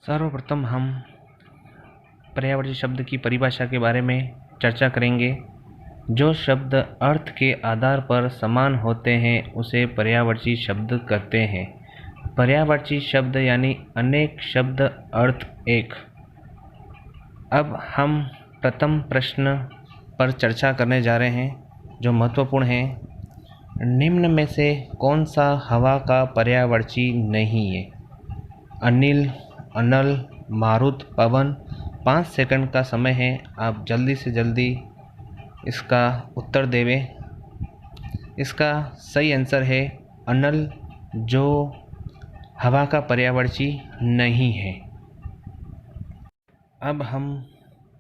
सर्वप्रथम हम पर्यायवाची शब्द की परिभाषा के बारे में चर्चा करेंगे। जो शब्द अर्थ के आधार पर समान होते हैं उसे पर्यायवाची शब्द कहते हैं। पर्यायवाची शब्द यानी अनेक शब्द अर्थ एक। अब हम प्रथम प्रश्न पर चर्चा करने जा रहे हैं जो महत्वपूर्ण है। निम्न में से कौन सा हवा का पर्यायवाची नहीं है? अनिल, अनल, मारुत, पवन। 5 सेकंड का समय है, आप जल्दी से जल्दी इसका उत्तर देवें। इसका सही आंसर है अनल, जो हवा का पर्यायवाची नहीं है। अब हम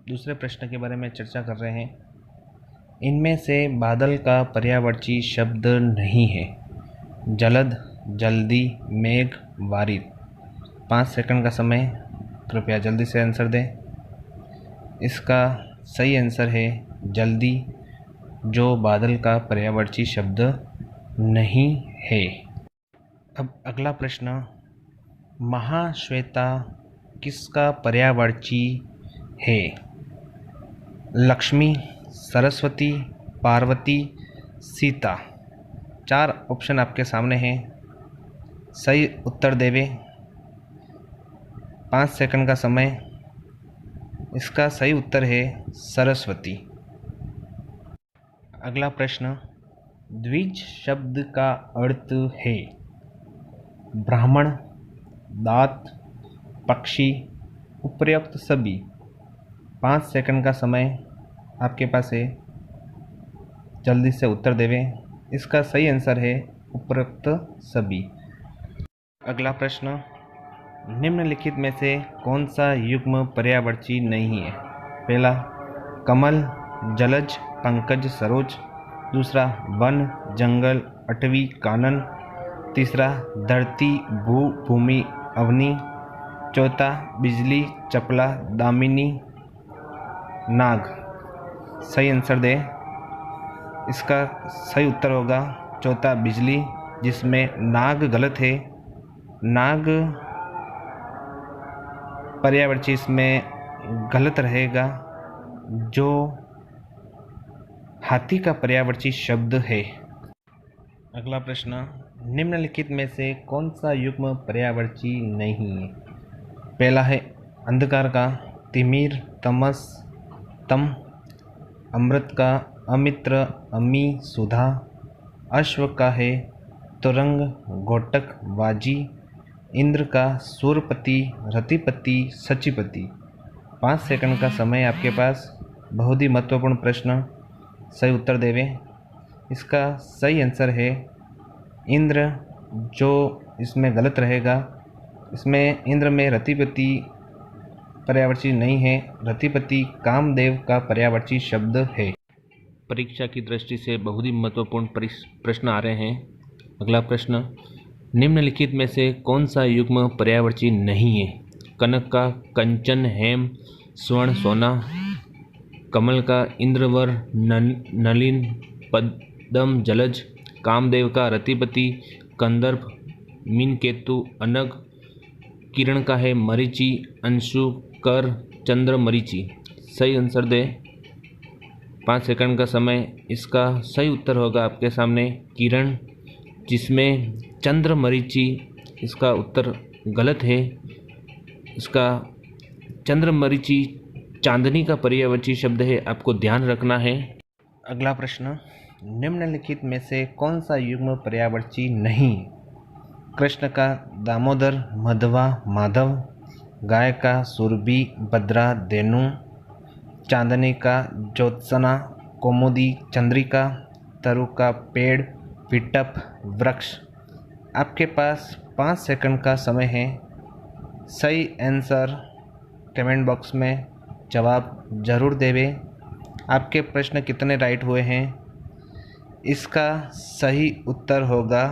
दूसरे प्रश्न के बारे में चर्चा कर रहे हैं। इनमें से बादल का पर्यायवाची शब्द नहीं है? जलद, जल्दी, मेघ, बारिश। 5 सेकंड का समय, कृपया जल्दी से आंसर दें। इसका सही आंसर है जल्दी, जो बादल का पर्यायवाची शब्द नहीं है। अब अगला प्रश्न, महाश्वेता किसका पर्यायवाची है? लक्ष्मी, सरस्वती, पार्वती, सीता। 4 ऑप्शन आपके सामने हैं, सही उत्तर देवे। 5 सेकंड का समय। इसका सही उत्तर है सरस्वती। अगला प्रश्न, द्विज शब्द का अर्थ है? ब्राह्मण, दात, पक्षी, उपर्युक्त सभी। 5 सेकंड का समय आपके पास है, जल्दी से उत्तर देवें। इसका सही आंसर है उपर्युक्त सभी। अगला प्रश्न, निम्नलिखित में से कौन सा युग्म पर्यायवाची नहीं है? पहला कमल, जलज, पंकज, सरोज। दूसरा वन, जंगल, अटवी, कानन। तीसरा धरती, भू, भूमि, अवनी। चौथा बिजली, चपला, दामिनी, नाग। सही आंसर दे। इसका सही उत्तर होगा चौथा बिजली, जिसमें नाग गलत है। नाग पर्यायवाची इसमें गलत रहेगा, जो हाथी का पर्यायवाची शब्द है। अगला प्रश्न, निम्नलिखित में से कौन सा युग्म पर्यायवाची नहीं है? पहला है अंधकार का तिमिर, तमस, तम। अमृत का अमित्र, अमी, सुधा। अश्व का है तुरंग, घोटक, वाजी। इंद्र का सूरपति, रतिपति, सचिपति। 5 सेकंड का समय आपके पास। बहुत ही महत्वपूर्ण प्रश्न, सही उत्तर देवें। इसका सही आंसर है इंद्र, जो इसमें गलत रहेगा। इसमें इंद्र में रतिपति पर्यायवाची नहीं है। रतिपति कामदेव का पर्यायवाची शब्द है। परीक्षा की दृष्टि से बहुत ही महत्वपूर्ण प्रश्न आ रहे हैं। अगला प्रश्न, निम्नलिखित में से कौन सा युग्म पर्यायवाची नहीं है? कनक का कंचन, हेम, स्वर्ण, सोना। कमल का इंद्रवर, नलिन, पद्म, जलज। कामदेव का रतिपति, कंदर्प, मीनकेतु, अनग। किरण का है मरीचि, अंशु, कर, चंद्र, मरीचि। सही आंसर दे। 5 सेकंड का समय। इसका सही उत्तर होगा आपके सामने किरण, जिसमें चंद्र, मरीचि। इसका उत्तर गलत है। इसका चंद्र मरीचि चांदनी का पर्यायवाची शब्द है, आपको ध्यान रखना है। अगला प्रश्न, निम्नलिखित में से कौन सा युग्म पर्यायवाची नहीं? कृष्ण का दामोदर, मधवा, माधव। गाय का सुरभि, भद्रा, धेनु। चांदनी का ज्योत्सना, कौमुदी, चंद्रिका। तरु का पेड़, विटप, वृक्ष। आपके पास 5 सेकंड का समय है। सही आंसर कमेंट बॉक्स में जवाब जरूर देवें। आपके प्रश्न कितने राइट हुए हैं? इसका सही उत्तर होगा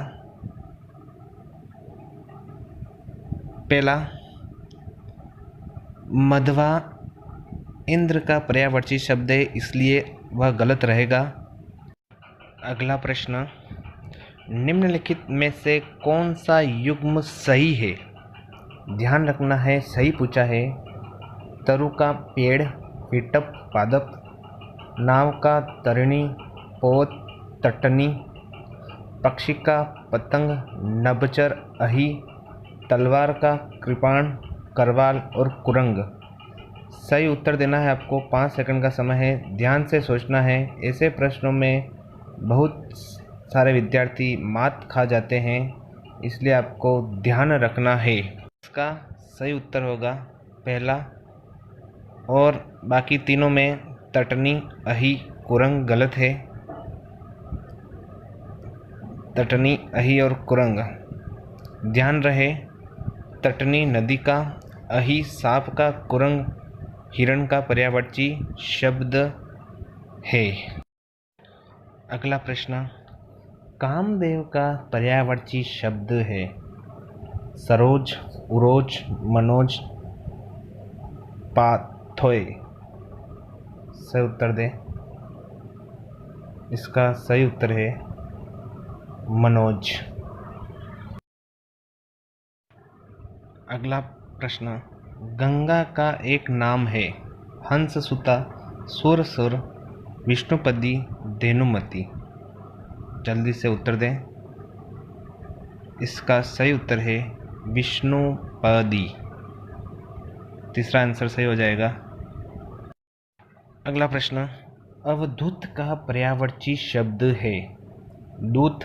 पहला, मधवा इंद्र का पर्यायवाची शब्द है, इसलिए वह गलत रहेगा। अगला प्रश्न, निम्नलिखित में से कौन सा युग्म सही है? ध्यान रखना है सही पूछा है। तरु का पेड़, पीटप पादप, नाव का तरिणी, पोत तटनी, पक्षी का पतंग, नभचर अही, तलवार का कृपाण, करवाल और कुरंग। सही उत्तर देना है आपको। 5 सेकंड का समय है, ध्यान से सोचना है। ऐसे प्रश्नों में बहुत सारे विद्यार्थी मात खा जाते हैं, इसलिए आपको ध्यान रखना है। इसका सही उत्तर होगा पहला, और बाकी तीनों में तटनी, अही, कुरंग गलत है। तटनी, अही और कुरंग। ध्यान रहे, तटनी नदी का, अही सांप का, कुरंग हिरण का पर्यायवाची शब्द है। अगला प्रश्न, कामदेव का पर्यायवाची शब्द है सरोज, उरोज, मनोज, पाथोय। सही उत्तर दे। इसका सही उत्तर है मनोज। अगला प्रश्न, गंगा का एक नाम है हंससुता, सुरसुर, विष्णुपदी, धेनुमती। जल्दी से उत्तर दें। इसका सही उत्तर है विष्णुपदी। तीसरा आंसर सही हो जाएगा। अगला प्रश्न, अवधूत का पर्यायवाची शब्द है दूत,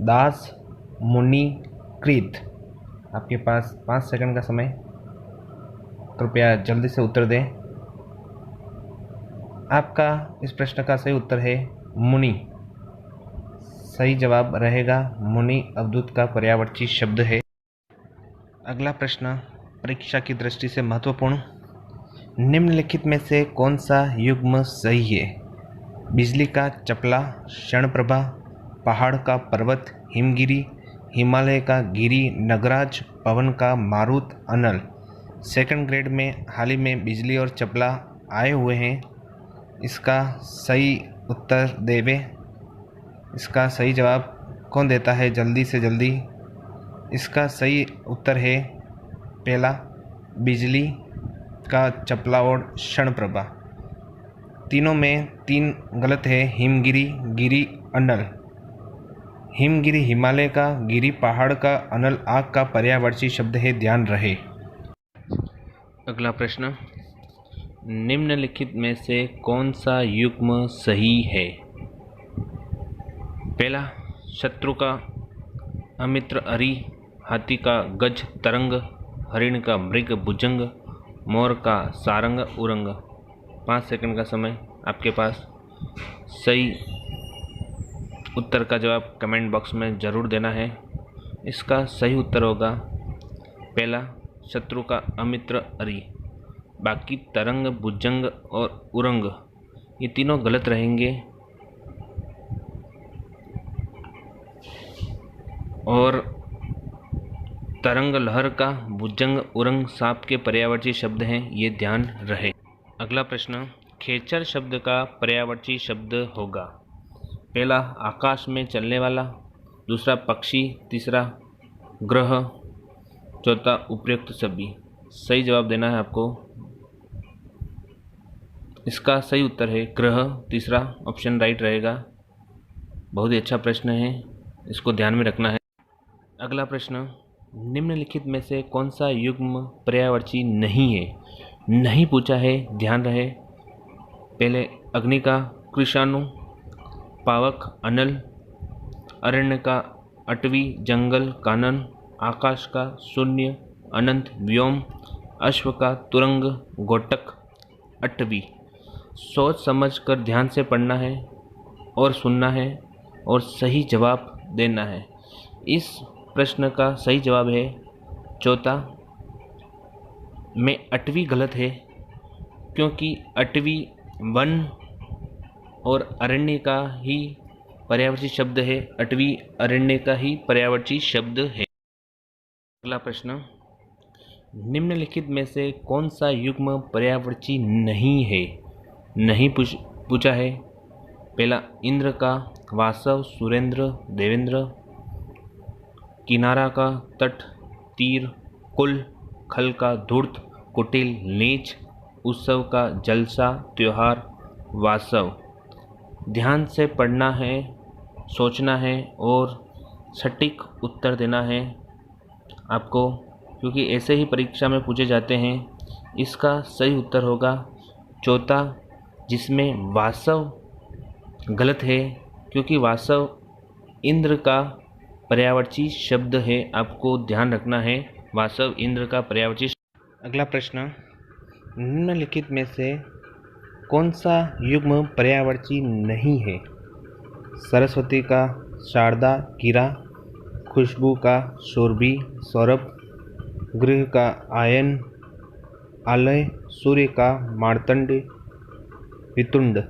दास, मुनि, कृत। आपके पास 5 सेकंड का समय, कृपया जल्दी से उत्तर दें। आपका इस प्रश्न का सही उत्तर है मुनि। सही जवाब रहेगा मुनि अवधूत का पर्यायवाची शब्द है। अगला प्रश्न, परीक्षा की दृष्टि से महत्वपूर्ण, निम्नलिखित में से कौन सा युग्म सही है? बिजली का चपला, क्षणप्रभा, पहाड़ का पर्वत, हिमगिरी, हिमालय का गिरी, नगराज, पवन का मारुत, अनल। सेकंड ग्रेड में हाल ही में बिजली और चपला आए हुए हैं। इसका सही उत्तर देवे। इसका सही जवाब कौन देता है? जल्दी से जल्दी। इसका सही उत्तर है पहला, बिजली का चपला और क्षणप्रभा। तीनों में 3 गलत है, हिमगिरी, गिरी, अनल। हिमगिरी हिमालय का, गिरी पहाड़ का, अनल आग का पर्यायवाची शब्द है, ध्यान रहे। अगला प्रश्न, निम्नलिखित में से कौन सा युग्म सही है? पहला, शत्रु का अमित्र अरि, हाथी का गज तरंग, हरिण का मृग भुजंग, मोर का सारंग उरंग। 5 सेकंड का समय आपके पास। सही उत्तर का जवाब कमेंट बॉक्स में ज़रूर देना है। इसका सही उत्तर होगा पहला, शत्रु का अमित्र अरि। बाकी तरंग, भुजंग और उरंग ये तीनों गलत रहेंगे। और तरंग लहर का, भुजंग, उरंग सांप के पर्यायवाची शब्द हैं, ये ध्यान रहे। अगला प्रश्न, खेचर शब्द का पर्यायवाची शब्द होगा पहला, आकाश में चलने वाला, दूसरा पक्षी, तीसरा ग्रह, चौथा उपयुक्त सभी। सही जवाब देना है आपको। इसका सही उत्तर है ग्रह, तीसरा ऑप्शन राइट रहेगा। बहुत ही अच्छा प्रश्न है, इसको ध्यान में रखना है। अगला प्रश्न, निम्नलिखित में से कौन सा युग्म पर्यायवाची नहीं है? नहीं पूछा है, ध्यान रहे। पहले, अग्नि का कृषाणु, पावक अनल, अरण्य का अटवी, जंगल कानन, आकाश का शून्य, अनंत व्योम, अश्व का तुरंग, गोटक अटवी। सोच समझ कर ध्यान से पढ़ना है और सुनना है और सही जवाब देना है। इस प्रश्न का सही जवाब है चौथा में अटवी गलत है, क्योंकि अटवी वन और अरण्य का ही पर्यायवाची शब्द है। अटवी अरण्य का ही पर्यायवाची शब्द है। अगला प्रश्न, निम्नलिखित में से कौन सा युग्म पर्यायवाची नहीं है? नहीं पूछा है। पहला, इंद्र का वासव, सुरेंद्र, देवेंद्र, किनारा का तट, तीर, कुल, खल का धूर्त, कुटिल, नीच, उत्सव का जलसा, त्योहार, वासव। ध्यान से पढ़ना है, सोचना है और सटीक उत्तर देना है आपको, क्योंकि ऐसे ही परीक्षा में पूछे जाते हैं। इसका सही उत्तर होगा चौथा, जिसमें वासव गलत है, क्योंकि वासव इंद्र का पर्यायवाची शब्द है। आपको ध्यान रखना है, वासव इंद्र का पर्यायवाची। अगला प्रश्न, निम्नलिखित में से कौन सा युग्म पर्यायवाची नहीं है? सरस्वती का शारदा, कीरा, खुशबू का शोरबी, सौरभ, गृह का आयन, आलय, सूर्य का मार्तंड, वितुंड।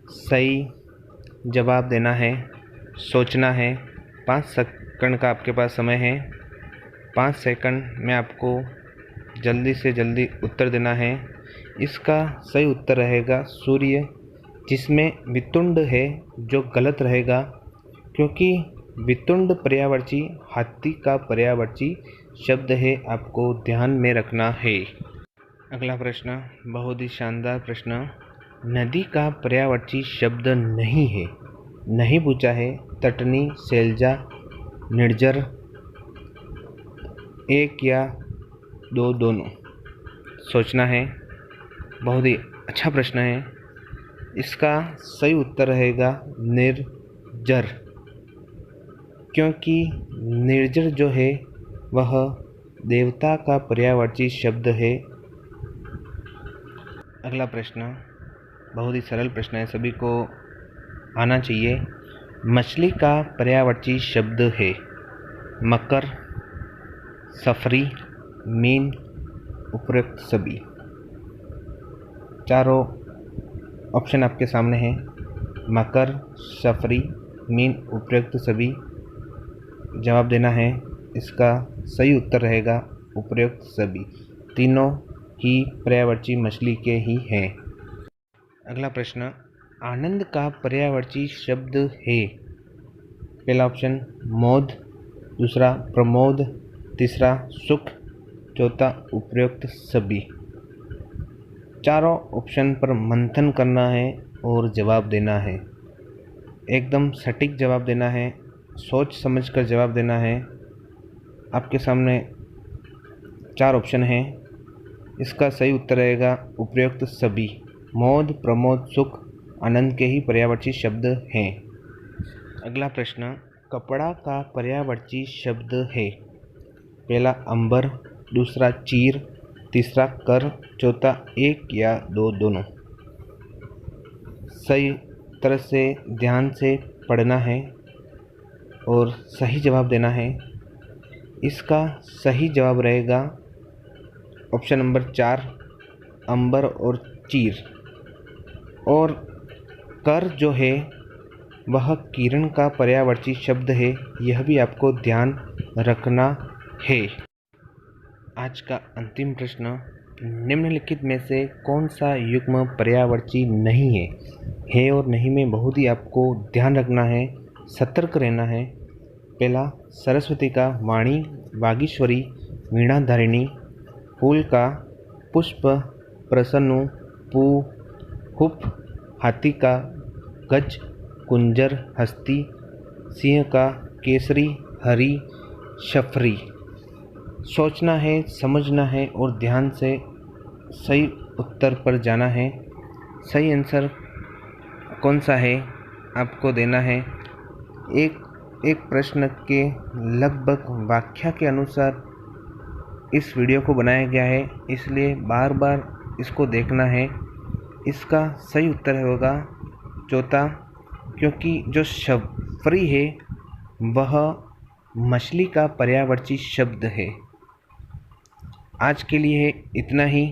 सही जवाब देना है, सोचना है। 5 सेकंड का आपके पास समय है। 5 सेकंड में आपको जल्दी से जल्दी उत्तर देना है। इसका सही उत्तर रहेगा सूर्य, जिसमें वितुंड है, जो गलत रहेगा, क्योंकि वितुंड पर्यायवाची हाथी का पर्यायवाची शब्द है। आपको ध्यान में रखना है। अगला प्रश्न बहुत ही शानदार प्रश्न, नदी का पर्यायवाची शब्द नहीं है। नहीं पूछा है तटनी, सैलजा, निर्जर, एक या दो, दोनों। सोचना है। बहुत ही अच्छा प्रश्न है। इसका सही उत्तर रहेगा निर्जर, क्योंकि निर्जर जो है वह देवता का पर्यायवाची शब्द है। अगला प्रश्न बहुत ही सरल प्रश्न है, सभी को आना चाहिए। मछली का पर्यायवाची शब्द है मकर, सफरी, मीन, उपयुक्त सभी। चारों ऑप्शन आपके सामने हैं, मकर, सफरी, मीन, उपयुक्त सभी। जवाब देना है। इसका सही उत्तर रहेगा उपयुक्त सभी। तीनों ही पर्यायवाची मछली के ही हैं। अगला प्रश्न, आनंद का पर्यायवाची शब्द है। पहला ऑप्शन मोद, दूसरा प्रमोद, तीसरा सुख, चौथा उपयुक्त सभी। चारों ऑप्शन पर मंथन करना है और जवाब देना है। एकदम सटीक जवाब देना है, सोच समझकर जवाब देना है। आपके सामने 4 ऑप्शन हैं। इसका सही उत्तर रहेगा उपयुक्त सभी। मोद, प्रमोद, सुख, आनंद के ही पर्यायवाची शब्द हैं। अगला प्रश्न, कपड़ा का पर्यायवाची शब्द है। पहला अंबर, दूसरा चीर, तीसरा कर, चौथा एक या दो, दोनों। सही तरह से ध्यान से पढ़ना है और सही जवाब देना है। इसका सही जवाब रहेगा ऑप्शन नंबर 4, अंबर और चीर। और कर जो है वह किरण का पर्यायवाची शब्द है, यह भी आपको ध्यान रखना है। आज का अंतिम प्रश्न, निम्नलिखित में से कौन सा युग्म पर्यायवाची नहीं है और नहीं में बहुत ही आपको ध्यान रखना है, सतर्क रहना है। पहला सरस्वती का वाणी, वागीश्वरी, वीणाधारिणी, फूल का पुष्प, प्रसन्नु, पू, हुप, हाथी का गज, कुंजर, हस्ती, सिंह का केसरी, हरी, शफरी। सोचना है, समझना है और ध्यान से सही उत्तर पर जाना है। सही आंसर कौन सा है आपको देना है। एक प्रश्न के लगभग व्याख्या के अनुसार इस वीडियो को बनाया गया है, इसलिए बार बार इसको देखना है। इसका सही उत्तर होगा चौथा, क्योंकि जो शफरी है वह मछली का पर्यायवाची शब्द है। आज के लिए इतना ही।